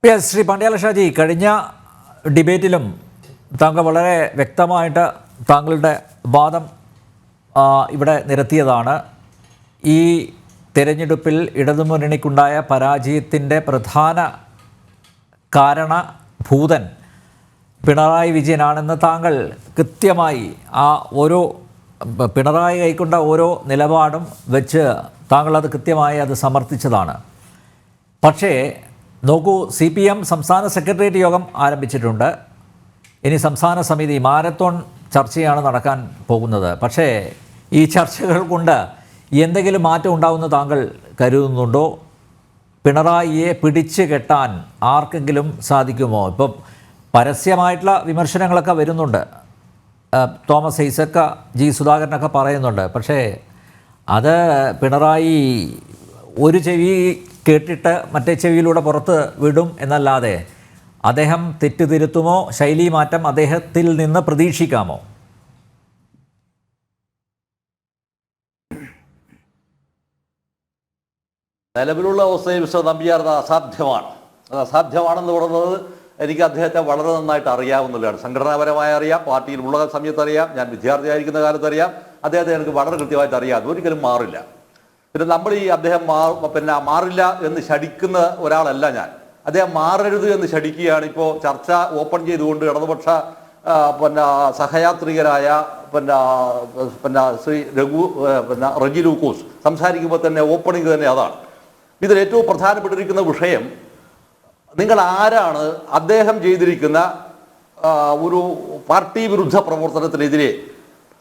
ശ്രീ പണ്ഡ്യാല ഷാജി, കഴിഞ്ഞ ഡിബേറ്റിലും താങ്കൾ വളരെ വ്യക്തമായിട്ട് താങ്കളുടെ വാദം ഇവിടെ നിരത്തിയതാണ്. ഈ തെരഞ്ഞെടുപ്പിൽ ഇടതുമുന്നണിക്കുണ്ടായ പരാജയത്തിൻ്റെ പ്രധാന കാരണഭൂതൻ പിണറായി വിജയനാണെന്ന് താങ്കൾ കൃത്യമായി പിണറായി കൈക്കൊണ്ട ഓരോ നിലപാടും വെച്ച് താങ്കളത് കൃത്യമായി അത് സമർത്ഥിച്ചതാണ്. പക്ഷേ നോക്കൂ, CPM സംസ്ഥാന സെക്രട്ടേറിയറ്റ് യോഗം ആരംഭിച്ചിട്ടുണ്ട്. ഇനി സംസ്ഥാന സമിതി മാരത്തോൺ ചർച്ചയാണ് നടക്കാൻ പോകുന്നത്. പക്ഷേ ഈ ചർച്ചകൾ കൊണ്ട് എന്തെങ്കിലും മാറ്റം ഉണ്ടാവുമെന്ന് താങ്കൾ കരുതുന്നുണ്ടോ? പിണറായിയെ പിടിച്ചു കെട്ടാൻ ആർക്കെങ്കിലും സാധിക്കുമോ? ഇപ്പം പരസ്യമായിട്ടുള്ള വിമർശനങ്ങളൊക്കെ വരുന്നുണ്ട്. തോമസ് ഐസക്ക, ജി സുധാകരനൊക്കെ പറയുന്നുണ്ട്. പക്ഷേ അത് പിണറായി ഒരു ചെവി കേട്ടിട്ട് മറ്റേ ചെവിയിലൂടെ പുറത്ത് വിടും എന്നല്ലാതെ അദ്ദേഹം തെറ്റുതിരുത്തുമോ? ശൈലി മാറ്റം അദ്ദേഹത്തിൽ നിന്ന് പ്രതീക്ഷിക്കാമോ? നിലവിലുള്ള അവസ്ഥയിൽ മിസ്റ്റർ നമ്പ്യാർ അസാധ്യമാണ്. അത് അസാധ്യമാണെന്ന് പറയുന്നത് എനിക്ക് അദ്ദേഹത്തെ വളരെ നന്നായിട്ട് അറിയാവുന്നതാണ്. സംഘടനാപരമായി അറിയാം, പാർട്ടിയിൽ ഉള്ള സമയത്ത് അറിയാം, ഞാൻ വിദ്യാർത്ഥിയായിരിക്കുന്ന കാലത്ത് അറിയാം. അദ്ദേഹത്തെ എനിക്ക് വളരെ കൃത്യമായിട്ട് അറിയാം. അതൊരിക്കലും മാറില്ല. പിന്നെ നമ്മൾ അദ്ദേഹം മാറില്ല എന്ന് ശടിക്കുന്ന ഒരാളല്ല ഞാൻ. അദ്ദേഹം മാറരുത് എന്ന് ശടിക്കുകയാണ്. ഇപ്പോൾ ചർച്ച ഓപ്പൺ ചെയ്തുകൊണ്ട് ഇടതുപക്ഷ സഹയാത്രികരായ ശ്രീ റജി ലൂക്കോസ് സംസാരിക്കുമ്പോൾ തന്നെ ഓപ്പണിംഗ് തന്നെ അതാണ്. ഇതിൽ ഏറ്റവും പ്രധാനപ്പെട്ടിരിക്കുന്ന വിഷയം, നിങ്ങൾ ആരാണ് അദ്ദേഹം ചെയ്തിരിക്കുന്ന ഒരു പാർട്ടി വിരുദ്ധ പ്രവർത്തനത്തിനെതിരെ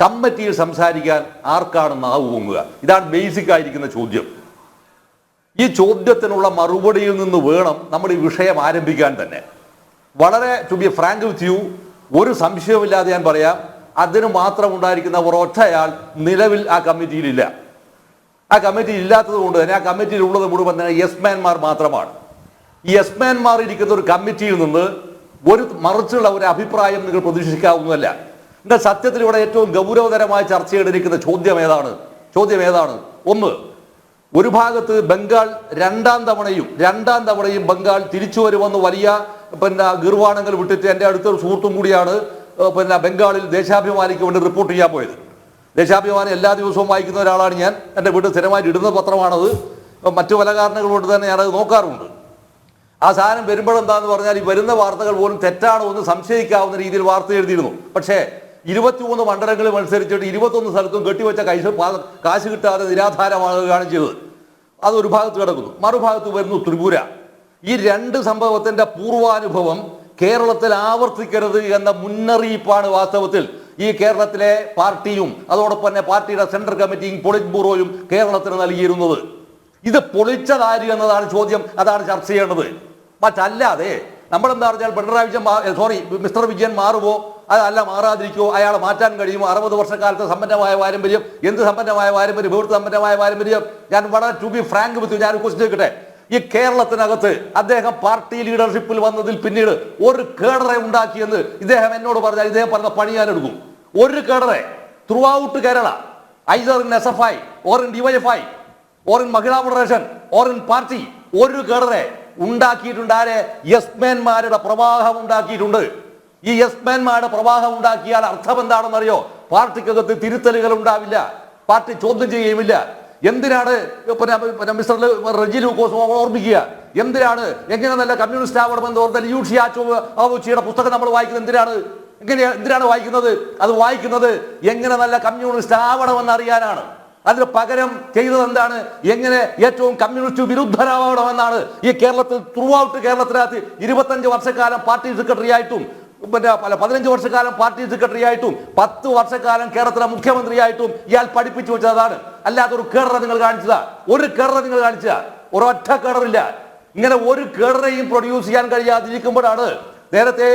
കമ്മിറ്റിയിൽ സംസാരിക്കാൻ ആർക്കാണ് നാവ് പൊങ്ങുക? ഇതാണ് ബേസിക് ആയിരിക്കുന്ന ചോദ്യം. ഈ ചോദ്യത്തിനുള്ള മറുപടിയിൽ നിന്ന് വേണം നമ്മൾ ഈ വിഷയം ആരംഭിക്കാൻ തന്നെ. വളരെ to be frank with you, ഒരു സംശയവുമില്ലാതെ ഞാൻ പറയാം, അതിന് മാത്രം ഉണ്ടായിരിക്കുന്ന ഒരൊറ്റയാൾ നിലവിൽ ആ കമ്മിറ്റിയിലില്ല. ആ കമ്മിറ്റി ഇല്ലാത്തത് കൊണ്ട് തന്നെ ആ കമ്മിറ്റിയിൽ ഉള്ളത് മുഴുവൻ തന്നെ യെസ്മാൻമാർ മാത്രമാണ്. ഈ യെസ്മാൻമാർ ഇരിക്കുന്ന ഒരു കമ്മിറ്റിയിൽ നിന്ന് മറിച്ചുള്ള ഒരു അഭിപ്രായം നിങ്ങൾ പ്രതീക്ഷിക്കാവുന്നതല്ല. എന്നാൽ സത്യത്തിൽ ഇവിടെ ഏറ്റവും ഗൗരവതരമായ ചർച്ചയെടുക്കുന്ന ചോദ്യം ഏതാണ്? ഒന്ന്, ഒരു ഭാഗത്ത് ബംഗാൾ രണ്ടാം തവണയും ബംഗാൾ തിരിച്ചു വരുമെന്ന് വലിയ ഗർവാണങ്ങൾ വിട്ടിട്ട് എൻ്റെ അടുത്തൊരു സുഹൃത്തും കൂടിയാണ് ബംഗാളിൽ ദേശാഭിമാനിക്ക് വേണ്ടി റിപ്പോർട്ട് ചെയ്യാൻ പോയത്. ദേശാഭിമാനി എല്ലാ ദിവസവും വായിക്കുന്ന ഒരാളാണ് ഞാൻ. എൻ്റെ വീട്ടിൽ സ്ഥിരമായിട്ട് ഇടുന്ന പത്രമാണത്. മറ്റു പല കാരണങ്ങൾ കൊണ്ട് തന്നെ ഞാനത് നോക്കാറുണ്ട്. ആ സാധനം വരുമ്പോഴെന്താന്ന് പറഞ്ഞാൽ ഈ വരുന്ന വാർത്തകൾ പോലും തെറ്റാണോ എന്ന് സംശയിക്കാവുന്ന രീതിയിൽ വാർത്ത എഴുതിയിരുന്നു. പക്ഷേ 23 മണ്ഡലങ്ങളിൽ മത്സരിച്ചിട്ട് 21 സ്ഥലത്തും കെട്ടിവെച്ച കാശ് കിട്ടാതെ നിരാധാരമാകുകയാണ് ചെയ്തത്. അതൊരു ഭാഗത്ത് കിടക്കുന്നു. മറുഭാഗത്ത് വരുന്നു ത്രിപുര. ഈ രണ്ട് സംഭവത്തിന്റെ പൂർവാനുഭവം കേരളത്തിൽ ആവർത്തിക്കരുത് എന്ന മുന്നറിയിപ്പാണ് വാസ്തവത്തിൽ ഈ കേരളത്തിലെ പാർട്ടിയും അതോടൊപ്പം തന്നെ പാർട്ടിയുടെ സെൻട്രൽ കമ്മിറ്റിയും പൊളിറ്റ് ബ്യൂറോയും കേരളത്തിന് നൽകിയിരുന്നത്. ഇത് പൊളിച്ചതാര് എന്നതാണ് ചോദ്യം. അതാണ് ചർച്ച ചെയ്യേണ്ടത്. മറ്റല്ലാതെ നമ്മളെന്താ പറഞ്ഞാൽ മിസ്റ്റർ വിജയൻ മാറുമോ, അതല്ല മാറാതിരിക്കുമോ, അയാളെ മാറ്റാൻ കഴിയുമോ? 60 വർഷക്കാലത്തെ സമ്പന്നമായ പാരമ്പര്യം, എന്ത് സമ്പന്നമായ പാരമ്പര്യം, ഇവിടുത്തെ സമ്പന്നമായ പാരമ്പര്യം. ഞാൻ വളരെ ടു ബി ഫ്രാങ്ക് വിത്ത് ഞാൻ ക്വസ്റ്റ്യൻ ചോദിക്കട്ടെ, ഈ കേരളത്തിനകത്ത് അദ്ദേഹം പാർട്ടി ലീഡർഷിപ്പിൽ വന്നതിൽ പിന്നീട് ഒരു കേഡറെ ഉണ്ടാക്കിയെന്ന് ഇദ്ദേഹം എന്നോട് പറഞ്ഞാൽ ഇദ്ദേഹം പറഞ്ഞ പണി ഞാൻ എടുക്കും. ഒരു കേഡറെ throughout Kerala, either in SFI or in DYFI or in Mahila federation or in party, ഒരു കേഡറെ ഉണ്ടാക്കിയിട്ടുണ്ട്. ആരെ? യെസ്മാൻമാരുടെ പ്രവാഹം ഉണ്ടാക്കിയിട്ടുണ്ട്. ഈ യെസ്മാൻമാരുടെ പ്രവാഹം ഉണ്ടാക്കിയാൽ അർത്ഥം എന്താണെന്നറിയോ? പാർട്ടിക്കകത്ത് തിരുത്തലുകൾ ഉണ്ടാവില്ല, പാർട്ടി ചോദ്യം ചെയ്യുകയുമില്ല. എന്തിനാണ് മിസ്റ്റർ റജി ലൂക്കോസ് ഓർമ്മിക്കുക? എങ്ങനെ നല്ല കമ്മ്യൂണിസ്റ്റ് ആവണമെന്ന് ഓർത്താൽ യൂഷിയുടെ പുസ്തകം നമ്മൾ വായിക്കുന്നത് എന്തിനാണ് വായിക്കുന്നത്? അത് വായിക്കുന്നത് എങ്ങനെ നല്ല കമ്മ്യൂണിസ്റ്റ് ആവണമെന്ന് അറിയാനാണ്. അതിന് പകരം ചെയ്തത് എന്താണ്? എങ്ങനെ ഏറ്റവും കമ്മ്യൂണിസ്റ്റ് വിരുദ്ധരാവണമെന്നാണ്. ഈ കേരളത്തിൽ ത്രൂ ഔട്ട് കേരളത്തിനകത്ത് 25 വർഷക്കാലം പാർട്ടി സെക്രട്ടറി ആയിട്ടും 15 വർഷക്കാലം പാർട്ടി സെക്രട്ടറി ആയിട്ടും 10 വർഷക്കാലം കേരളത്തിലെ മുഖ്യമന്ത്രിയായിട്ടും ഇയാൾ പഠിപ്പിച്ചു വെച്ചതാണ്. അല്ലാത്തൊരു കേഡറെ നിങ്ങൾ കാണിച്ചതാ? ഒരു കേഡറെ നിങ്ങൾ കാണിച്ചതാ? ഒരൊറ്റ കേഡറില്ല. ഇങ്ങനെ ഒരു കേഡറെയും പ്രൊഡ്യൂസ് ചെയ്യാൻ കഴിയാതിരിക്കുമ്പോഴാണ് നേരത്തെ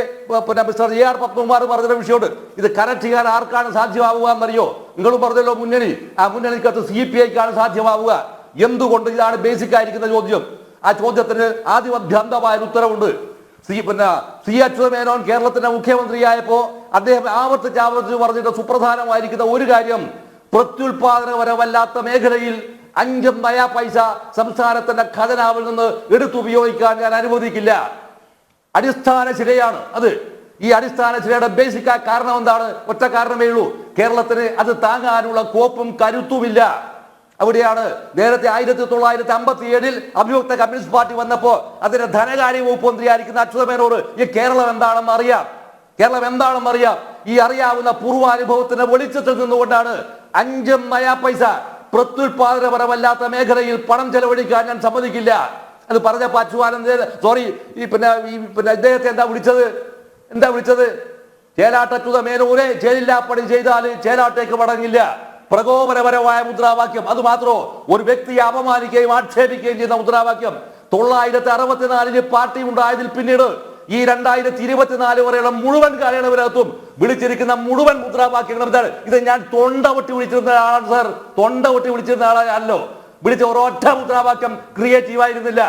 മിസ്റ്റർ AR പത്മകുമാർ പറഞ്ഞ വിഷയമുണ്ട്. ഇത് കറക്റ്റ് ചെയ്യാൻ ആർക്കാണ് സാധ്യമാവുക എന്നറിയോ? നിങ്ങളും പറഞ്ഞല്ലോ മുന്നണി. ആ മുന്നണിക്കകത്ത് CPIക്കാണ് സാധ്യമാവുക. എന്തുകൊണ്ട്? ഇതാണ് ബേസിക് ആയിരിക്കുന്ന ചോദ്യം. ആ ചോദ്യത്തിന് ആദ്യമധ്യാന്തമായ ഉത്തരവുണ്ട്. CH മേനോൻ കേരളത്തിന്റെ മുഖ്യമന്ത്രിയായപ്പോ അദ്ദേഹം ആവർത്തിച്ച് പറഞ്ഞിട്ട് സുപ്രധാനമായിരിക്കുന്ന ഒരു കാര്യം, പ്രത്യുൽപാദനപരമല്ലാത്ത മേഖലയിൽ 5 നയാ പൈസ സംസ്ഥാനത്തിന്റെ ഖജനാവിൽ നിന്ന് എടുത്തുപയോഗിക്കാൻ ഞാൻ അനുവദിക്കില്ല. അടിസ്ഥാന ശിലയാണ് അത്. ഈ അടിസ്ഥാന ശിലയുടെ ബേസിക് കാരണം എന്താണ്? ഒറ്റ കാരണമേ ഉള്ളൂ, കേരളത്തിന് അത് താങ്ങാനുള്ള കോപ്പും കരുത്തുമില്ല. അവിടെയാണ് നേരത്തെ 1957 അഭിയുക്ത കമ്മ്യൂണിസ്റ്റ് പാർട്ടി വന്നപ്പോ അതിന്റെ ധനകാര്യ വകുപ്പ് മന്ത്രിയായിരിക്കുന്ന അച്യുതമേനോട് ഈ കേരളം എന്താണെന്ന് അറിയാം, കേരളം എന്താണെന്ന് അറിയാം. ഈ അറിയാവുന്ന പൂർവാനുഭവത്തിന്റെ വെളിച്ചത്തിൽ നിന്നുകൊണ്ടാണ് 5 നയാ പൈസ പ്രത്യുൽപാദനപരമല്ലാത്ത മേഖലയിൽ പണം ചെലവഴിക്കാൻ ഞാൻ സമ്മതിക്കില്ല. അത് പറഞ്ഞപ്പോ ഇദ്ദേഹത്തെ എന്താ വിളിച്ചത്? ചേലാട്ടച്യുത മേനോനെ ജയിലില്ലാപ്പണി ചെയ്താൽ ചേലാട്ടേക്ക് മടങ്ങില്ല. പ്രകോപനപരമായ മുദ്രാവാക്യം. അത് മാത്രമോ, ഒരു വ്യക്തിയെ അപമാനിക്കുകയും ആക്ഷേപിക്കുകയും ചെയ്യുന്ന മുദ്രാവാക്യം. 964 പാർട്ടി ഉണ്ടായതിൽ പിന്നീട് ഈ 2024 വരെയുള്ള മുഴുവൻ കാലയളവിനകത്തും വിളിച്ചിരിക്കുന്ന മുഴുവൻ മുദ്രാവാക്യങ്ങളും എന്താണ്? ഇത് ഞാൻ തൊണ്ട പൊട്ടി വിളിച്ചിരുന്ന ആളാണ് സർ, തൊണ്ട പൊട്ടി വിളിച്ചിരുന്ന ആളല്ലോ. വിളിച്ച ഒരൊറ്റ മുദ്രാവാക്യം ക്രിയേറ്റീവ് ആയിരുന്നില്ല.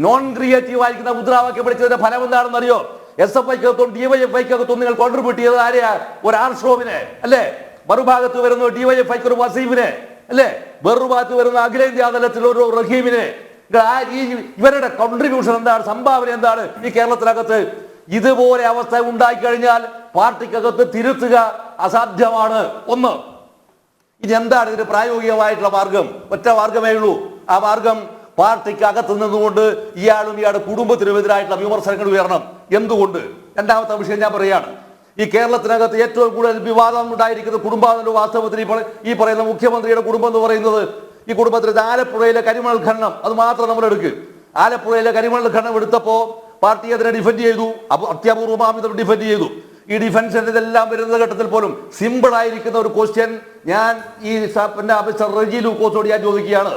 നോൺ ക്രിയേറ്റീവ് ആയിരിക്കുന്ന മുദ്രാവാക്യം വിളിച്ചതിന്റെ ഫലം എന്താണെന്ന് അറിയോ? SFIക്കകത്തും DYFIക്കകത്തും നിങ്ങൾ കോൺട്രിബ്യൂട്ട് ചെയ്തത് ആരെയാ? ഒരു ആർഷോവിനെ അല്ലേ? മറുഭാഗത്ത് വരുന്ന DYFIക്ക് ഒരു വസീഫിനെ അല്ലേ? വേറൊരുഭാഗത്ത് വരുന്ന അഖിലേന്ത്യാ തലത്തിൽ ഒരു റഹീമിനെ. ഇവരുടെ കോൺട്രിബ്യൂഷൻ എന്താണ്? സംഭാവന എന്താണ് ഈ കേരളത്തിനകത്ത്? ഇതുപോലെ അവസ്ഥ ഉണ്ടായിക്കഴിഞ്ഞാൽ പാർട്ടിക്കകത്ത് തിരുത്തുക അസാധ്യമാണ്. ഒന്ന്, ഇനി എന്താണ് ഇതിന് പ്രായോഗികമായിട്ടുള്ള മാർഗം? ഒറ്റ മാർഗമേ ഉള്ളൂ. ആ മാർഗം പാർട്ടിക്ക് അകത്ത് നിന്നുകൊണ്ട് ഇയാളും ഇയാളുടെ കുടുംബത്തിനുമെതിരായിട്ടുള്ള വിമർശനങ്ങൾ ഉയരണം. എന്തുകൊണ്ട്? രണ്ടാമത്തെ വിഷയം ഞാൻ പറയുകയാണ്. ഈ കേരളത്തിനകത്ത് ഏറ്റവും കൂടുതൽ വിവാദം ഉണ്ടായിരിക്കുന്ന കുടുംബാണെന്ന് വാസ്തവത്തിൽ ഈ പറയുന്ന മുഖ്യമന്ത്രിയുടെ കുടുംബം എന്ന് പറയുന്നത്, ഈ കുടുംബത്തിൽ ആലപ്പുഴയിലെ കരിമണൽ ഖനനം അത് മാത്രം നമ്മൾ എടുക്കുക. ആലപ്പുഴയിലെ കരിമണൽ ഖനനം എടുത്തപ്പോ പാർട്ടി അതിനെ ഡിഫെൻഡ് ചെയ്തു, അത്യപൂർവമാമിതം ഡിഫെൻഡ് ചെയ്തു. ഈ ഡിഫൻസിന്റെ ഇതെല്ലാം വരുന്ന ഘട്ടത്തിൽ പോലും സിമ്പിൾ ആയിരിക്കുന്ന ഒരു ക്വസ്റ്റ്യൻ ഞാൻ ഈ മിസ്റ്റർ റെജി ലൂക്കോസോട് ഞാൻ ചോദിക്കുകയാണ്.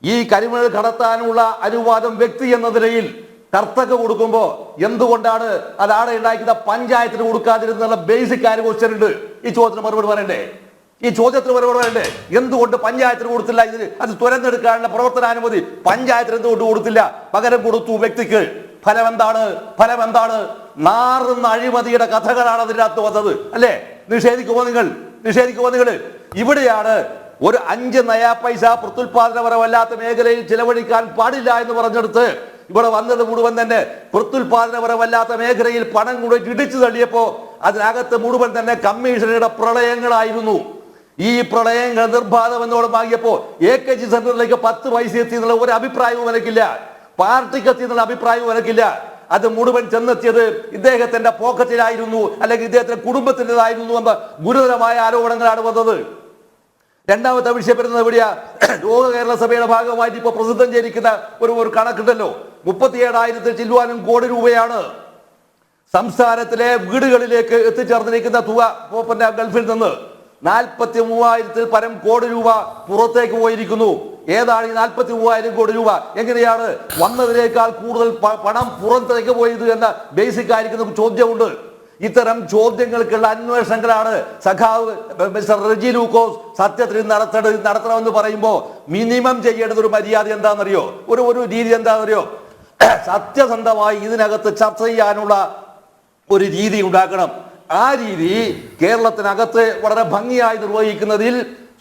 ഈ കരിമണൽ കടത്താനുള്ള അനുവാദം വ്യക്തി എന്ന നിലയിൽ കർത്തക കൊടുക്കുമ്പോ എന്തുകൊണ്ടാണ് അത് ആടെ ഉണ്ടാക്കുന്ന പഞ്ചായത്തിന് കൊടുക്കാതിരുന്നുള്ള ബേസിക് ആയ ക്വസ്റ്റ്യൻ ഉണ്ട്. ഈ ചോദ്യത്തിന് മറുപടി പറയണ്ടേ? എന്തുകൊണ്ട് പഞ്ചായത്തിന് കൊടുത്തില്ല? അത് തുരന്നെടുക്കാനുള്ള പ്രവർത്തനാനുമതി പഞ്ചായത്തിന് എന്തുകൊണ്ട് കൊടുത്തില്ല? പകരം കൊടുത്തു വ്യക്തിക്ക്. ഫലം എന്താണ്? നാറുന്ന അഴിമതിയുടെ കഥകളാണ് അതിനകത്ത് വന്നത് അല്ലേ? നിഷേധിക്കുമോ നിങ്ങൾ? ഇവിടെയാണ് ഒരു 5 നയാ പൈസ പ്രത്യുൽപാദനപരമല്ലാത്ത മേഖലയിൽ ചിലവഴിക്കാൻ പാടില്ല എന്ന് പറഞ്ഞെടുത്ത് ഇവിടെ വന്നത് മുഴുവൻ തന്നെ പ്രത്യുൽപാദനപരമല്ലാത്ത മേഖലയിൽ പണം കൂടെ ഇടിച്ചു തള്ളിയപ്പോ അതിനകത്ത് മുഴുവൻ തന്നെ കമ്മീഷനുടെ പ്രളയങ്ങളായിരുന്നു. ഈ പ്രളയങ്ങൾ നിർബാധമെന്നോടമാകിയപ്പോ AKG സെന്ററിലേക്ക് 10 പൈസ എത്തി എന്നുള്ള ഒരു അഭിപ്രായവും എനിക്കില്ല. പാർട്ടിക്ക് എത്തി എന്നുള്ള അഭിപ്രായവും എനിക്കില്ല. അത് മുഴുവൻ ചെന്നെത്തിയത് ഇദ്ദേഹത്തിന്റെ പോക്കറ്റിലായിരുന്നു, അല്ലെങ്കിൽ ഇദ്ദേഹത്തിന്റെ കുടുംബത്തിൻ്റെതായിരുന്നു എന്ന ഗുരുതരമായ ആരോപണങ്ങളാണ് വന്നത്. രണ്ടാമത്തെ വിഷയം വരുന്നത് എവിടെയാ? ലോക കേരള സഭയുടെ ഭാഗമായിട്ട് ഇപ്പൊ പ്രസിദ്ധം ചെയ്തിരിക്കുന്ന ഒരു കണക്കുണ്ടല്ലോ. 37,000 ചില്ലുവാനും കോടി രൂപയാണ് സംസ്ഥാനത്തിലെ വീടുകളിലേക്ക് എത്തിച്ചേർന്നിരിക്കുന്ന തുക. ഗൾഫിൽ നിന്ന് 43,000 പരം കോടി രൂപ പുറത്തേക്ക് പോയിരിക്കുന്നു. ഏതാണ് ഈ 43,000 കോടി രൂപ? എങ്ങനെയാണ് വന്നതിനേക്കാൾ കൂടുതൽ പണം പുറത്തേക്ക് പോയത് എന്ന ബേസിക് ആയിരിക്കുന്ന ചോദ്യമുണ്ട്. ഇത്തരം ചോദ്യങ്ങൾക്കുള്ള അന്വേഷണങ്ങളാണ് സഖാവ് മിസ്റ്റർ റെജി ലൂക്കോസ് സത്യത്തിൽ നടത്തണമെന്ന് പറയുമ്പോൾ മിനിമം ചെയ്യേണ്ടത് ഒരു മര്യാദ എന്താണെന്നറിയോ? ഒരു രീതി എന്താണെന്നറിയോ? സത്യസന്ധമായി ഇതിനകത്ത് ചർച്ച ചെയ്യാനുള്ള ഒരു രീതി ഉണ്ടാക്കണം. ആ രീതി കേരളത്തിനകത്ത് വളരെ ഭംഗിയായി നിർവഹിക്കുന്നതിൽ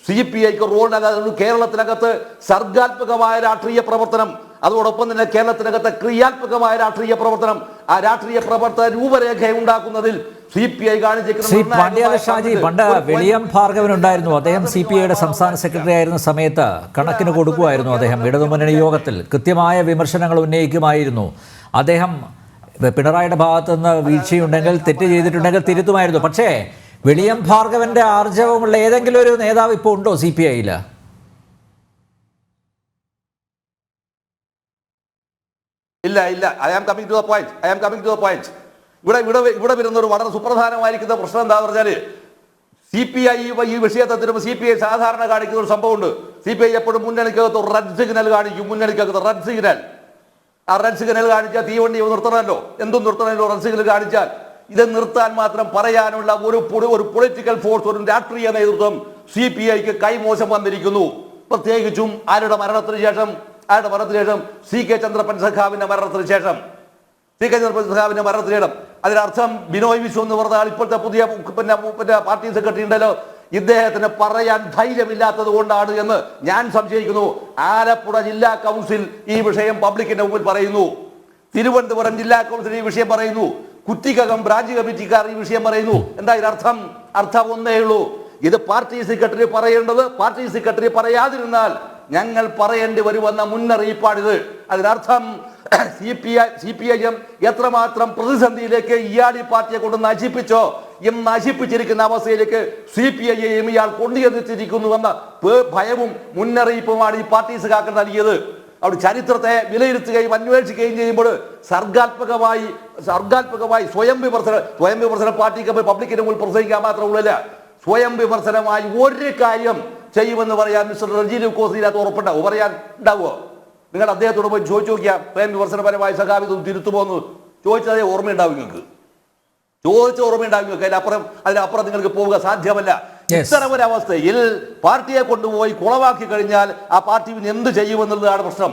CPIക്ക് റോളിനകത്ത് കേരളത്തിനകത്ത് സർഗാത്മകമായ രാഷ്ട്രീയ പ്രവർത്തനം, അതോടൊപ്പം തന്നെ കേരളത്തിനകത്ത് ക്രിയാത്മകമായ രാഷ്ട്രീയ പ്രവർത്തനം, ആ രാഷ്ട്രീയ പ്രവർത്തന രൂപരേഖ ഉണ്ടാക്കുന്നതിൽ CPI കാണിച്ചിരിക്കുന്ന പണ്ട് വെളിയം ഭാർഗവൻ ഉണ്ടായിരുന്നു. അദ്ദേഹം CPIയുടെ സംസ്ഥാന സെക്രട്ടറി ആയിരുന്ന സമയത്ത് കണക്കിന് കൊടുക്കുമായിരുന്നു. അദ്ദേഹം ഇടതുമുന്നണി യോഗത്തിൽ കൃത്യമായ വിമർശനങ്ങൾ ഉന്നയിക്കുമായിരുന്നു. അദ്ദേഹം പിണറായിയുടെ ഭാഗത്തു നിന്ന് വീഴ്ചയുണ്ടെങ്കിൽ, തെറ്റ് ചെയ്തിട്ടുണ്ടെങ്കിൽ തിരുത്തുമായിരുന്നു. പക്ഷേ വെളിയം ഭാർഗവന്റെ ആർജവമുള്ള ഏതെങ്കിലും ഒരു നേതാവ് ഇപ്പോൾ ഉണ്ടോ CPIയിൽ? ഇല്ല. I am coming to the point. ഇവിടെ വരുന്ന ഒരു വളരെ സുപ്രധാനമായിരിക്കുന്ന പ്രശ്നം എന്താണെന്ന് പറഞ്ഞാൽ CPI ഈ വിഷയത്തെ തരുമ്പോൾ CPI സാധാരണ കാണിക്കുന്ന ഒരു സംഭവമുണ്ട്. CPI എപ്പോഴും മുന്നണിക്കകത്ത് റെഡ് സിഗ്നൽ കാണിക്കും. മുന്നണിക്കകത്ത് റെഡ് സിഗ്നൽ. ആ റെഡ് സിഗ്നൽ കാണിച്ചാൽ തീവണ്ടി നിർത്തണമല്ലോ. എന്തും നിർത്തണമല്ലോ റെഡ് സിഗ്നൽ കാണിച്ചാൽ. ഇത് നിർത്താൻ മാത്രം പറയാനുള്ള ഒരു പൊളിറ്റിക്കൽ ഫോഴ്സ്, ഒരു രാഷ്ട്രീയ നേതൃത്വം CPIക്ക് കൈമോശം വന്നിരിക്കുന്നു. പ്രത്യേകിച്ചും ആരുടെ മരണത്തിന് ശേഷം CK ചന്ദ്രപ്പൻ സഖാവിന്റെ മരണത്തിന് ശേഷം അതിനർത്ഥം ബിനോയ് വിശ്വം എന്ന് പറഞ്ഞാൽ ഇപ്പോഴത്തെ പുതിയ പാർട്ടി സെക്രട്ടറി ഉണ്ടല്ലോ, ഇദ്ദേഹത്തിന് പറയാൻ ധൈര്യമില്ലാത്തത് കൊണ്ടാണ് എന്ന് ഞാൻ സംശയിക്കുന്നു. ആലപ്പുഴ ജില്ലാ കൗൺസിൽ ഈ വിഷയം പബ്ലിക്കിന്റെ മുമ്പിൽ പറയുന്നു. തിരുവനന്തപുരം ജില്ലാ കൗൺസിൽ ഈ വിഷയം പറയുന്നു. കുറ്റിക്കകം ബ്രാഞ്ച് കമ്മിറ്റിക്കാർ ഈ വിഷയം പറയുന്നു. എന്താ ഇതിനർത്ഥം? അർത്ഥം ഒന്നേ ഉള്ളൂ. ഇത് പാർട്ടി സെക്രട്ടറി പറയേണ്ടത് പാർട്ടി സെക്രട്ടറി പറയാതിരുന്നാൽ ഞങ്ങൾ പറയേണ്ടി വരുമെന്ന മുന്നറിയിപ്പാണിത്. അതിനർത്ഥം CPIM എത്രമാത്രം പ്രതിസന്ധിയിലേക്ക് ഇയാൾ ഈ പാർട്ടിയെ കൊണ്ട് നശിപ്പിച്ചോ നശിപ്പിച്ചിരിക്കുന്ന അവസ്ഥയിലേക്ക് CPIM ഇയാൾ കൊണ്ടുവന്നിരിക്കുന്നുവെന്ന ഭയവും മുന്നറിയിപ്പുമാണ് ഈ പാർട്ടി സഖാക്കൾ നൽകിയത്. അവിടെ ചരിത്രത്തെ വിലയിരുത്തുകയും അന്വേഷിക്കുകയും ചെയ്യുമ്പോൾ സർഗാത്മകമായി സ്വയം വിമർശനം പാർട്ടിക്ക് പബ്ലിക്കിന് മുന്നിൽ പ്രസംഗിക്കാൻ മാത്രമുള്ളല്ല, സ്വയം വിമർശനമായി ഒരു കാര്യം ചെയ്യുമെന്ന് പറയാൻ മിസ്റ്റർ റജി ലൂക്കോസ് ഇതിനകത്ത് ഉറപ്പുണ്ടാവും. പറയാൻ ഉണ്ടാവുമോ? നിങ്ങൾ അദ്ദേഹത്തോട് പോയി ചോദിച്ചു നോക്കിയാൽ സ്വയം വിമർശനപരമായ സഖാവിധം തിരുത്തുമോന്ന് ചോദിച്ചതേ ഓർമ്മയുണ്ടാവും. നിങ്ങൾക്ക് ചോദിച്ച ഓർമ്മയുണ്ടാവും. നിങ്ങൾക്ക് അതിനപ്പുറം നിങ്ങൾക്ക് പോവുക സാധ്യമല്ല. ഇത്തരം ഒരു അവസ്ഥയിൽ പാർട്ടിയെ കൊണ്ടുപോയി കുളവാക്കി കഴിഞ്ഞാൽ ആ പാർട്ടി എന്ത് ചെയ്യുമെന്നുള്ളതാണ് പ്രശ്നം.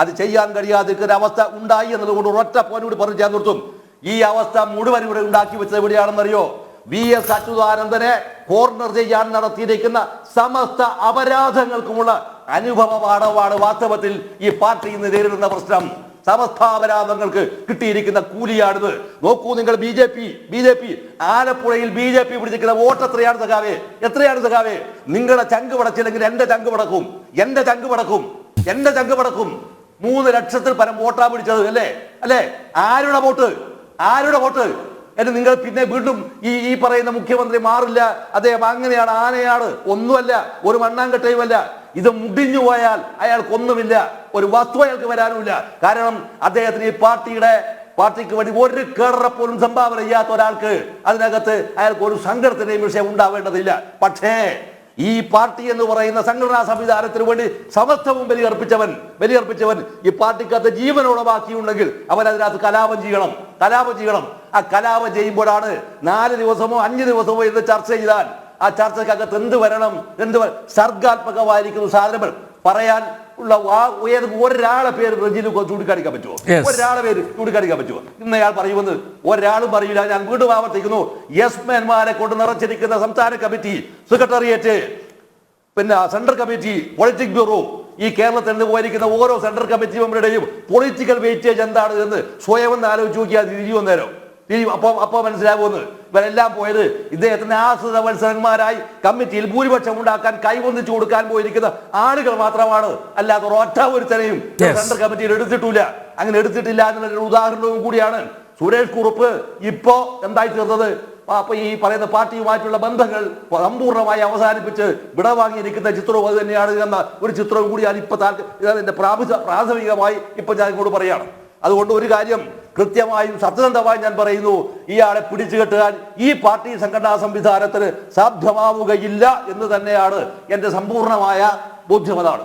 അത് ചെയ്യാൻ കഴിയാതിരിക്കുന്ന അവസ്ഥ ഉണ്ടായി എന്നതുകൊണ്ട് ഒരൊറ്റ പോയിന്റ് പറഞ്ഞു ഞാൻ നിർത്തും. ഈ അവസ്ഥ മുഴുവൻ ഇവിടെ ഉണ്ടാക്കി വെച്ചത് എവിടെയാണെന്നറിയോ? VS അച്യുതാനന്ദനെ കോർണർ ചെയ്യാൻ നടത്തിയിരിക്കുന്ന സമസ്ത അപരാധങ്ങൾക്കുമുള്ള അനുഭവ പാഠമാണ് വാസ്തവത്തിൽ ഈ പാർട്ടി ഇന്ന് നേരിടുന്ന പ്രശ്നം. സമസ്താപരാധങ്ങൾക്ക് കിട്ടിയിരിക്കുന്ന കൂലിയാണിത്. നോക്കൂ നിങ്ങൾ, BJP ആലപ്പുഴയിൽ BJP പിടിച്ചിരിക്കുന്ന വോട്ട് എത്രയാണ് സഖാവേ? നിങ്ങളുടെ ചങ്ക് പടച്ചില്ലെങ്കിൽ എന്റെ ചങ്ക് പടക്കും. 3 ലക്ഷത്തിൽ പരം വോട്ടാ പിടിച്ചത് അല്ലേ? ആരുടെ വോട്ട്? എന്ന് നിങ്ങൾ പിന്നെ വീണ്ടും ഈ പറയുന്ന മുഖ്യമന്ത്രി മാറില്ല, അദ്ദേഹം അങ്ങനെയാണ്, ആനയാണ്, ഒന്നുമല്ല, ഒരു മണ്ണാങ്കട്ടയുമല്ല. ഇത് മുടിഞ്ഞു പോയാൽ അയാൾക്കൊന്നുമില്ല, ഒരു വസ്തു അയാൾക്ക് വരാനുമില്ല. കാരണം അദ്ദേഹത്തിന് ഈ പാർട്ടിക്ക് വേണ്ടി ഒരു കേടറ പോലും സംഭാവന ചെയ്യാത്ത ഒരാൾക്ക് അതിനകത്ത് അയാൾക്ക് ഒരു സങ്കടത്തിന്റെയും വിഷയം ഉണ്ടാവേണ്ടതില്ല. പക്ഷേ ഈ പാർട്ടി എന്ന് പറയുന്ന സംഘടനാ സംവിധാനത്തിന് വേണ്ടി സമസ്തവും ബലിയർപ്പിച്ചവൻ ഈ പാർട്ടിക്കകത്ത് ജീവനോടെ ബാക്കിയുണ്ടെങ്കിൽ അവൻ അതിനകത്ത് കലാപം ചെയ്യണം. ആ കലാപം ചെയ്യുമ്പോഴാണ് 4 ദിവസമോ 5 ദിവസമോ എന്ന് ചർച്ച ചെയ്താൽ ആ ചർച്ചക്കകത്ത് എന്ത് വരണം, സർഗാത്മകമായിരിക്കുന്ന സാധനങ്ങൾ പറയാൻ ഉള്ള ഒരാളെ പേര് റജിലു ചൂണ്ടിക്കാണിക്കാൻ പറ്റുമോ? ഇന്നയാൾ പറയുമെന്ന് ഒരാളും പറയില്ല. ഞാൻ വീണ്ടും ആവർത്തിക്കുന്നു, യെസ്മാൻമാരെ കൊണ്ട് നിറച്ചിരിക്കുന്ന സംസ്ഥാന കമ്മിറ്റി, സെക്രട്ടേറിയറ്റ്, പിന്നെ സെൻട്രൽ കമ്മിറ്റി, പൊളിറ്റിക് ബ്യൂറോ, ഈ കേരളത്തിൽ നിന്ന് പോയിരിക്കുന്ന ഓരോ സെൻട്രൽ കമ്മിറ്റി മെമ്പറുടെയും പൊളിറ്റിക്കൽ വെയിറ്റേജ് എന്താണ് എന്ന് സ്വയം ഒന്ന് ആലോചിച്ച് നോക്കിയാൽ തിരിയുന്നേരം അപ്പൊ മനസ്സിലാകുമെന്ന്. ഇവരെല്ലാം പോയത് ഇദ്ദേഹത്തിന്റെ ആശ്രിത മത്സരന്മാരായി കമ്മിറ്റിയിൽ ഭൂരിപക്ഷം ഉണ്ടാക്കാൻ കൈവന്നിച്ചു കൊടുക്കാൻ പോയിരിക്കുന്ന ആളുകൾ മാത്രമാണ്. അല്ലാതെ ഒറ്റ ഒരുത്തനെയും സെൻട്രൽ കമ്മിറ്റിയിൽ എടുത്തിട്ടില്ല. അങ്ങനെ എടുത്തിട്ടില്ല എന്നുള്ളൊരു ഉദാഹരണവും കൂടിയാണ് സുരേഷ് കുറുപ്പ് ഇപ്പോ എന്തായി തീർന്നത്. അപ്പൊ ഈ പറയുന്ന പാർട്ടിയുമായിട്ടുള്ള ബന്ധങ്ങൾ സമ്പൂർണ്ണമായി അവസാനിപ്പിച്ച് വിടവാങ്ങിയിരിക്കുന്ന ചിത്രവും അത് തന്നെയാണ് എന്ന ഒരു ചിത്രവും കൂടിയാണ് ഇപ്പൊ ഇതിന്റെ പ്രാഥമികമായി ഇപ്പൊ ഞാൻ ഇങ്ങോട്ട് പറയാണ്. അതുകൊണ്ട് ഒരു കാര്യം കൃത്യമായും സത്യസന്ധമായും ഞാൻ പറയുന്നു, ഇയാളെ പിടിച്ചു കെട്ടുവാൻ ഈ പാർട്ടി സംഘടനാ സംവിധാനത്തിന് സാധ്യമാവുകയില്ല എന്ന് തന്നെയാണ് എന്റെ സമ്പൂർണമായ ബോധ്യമതാണ്.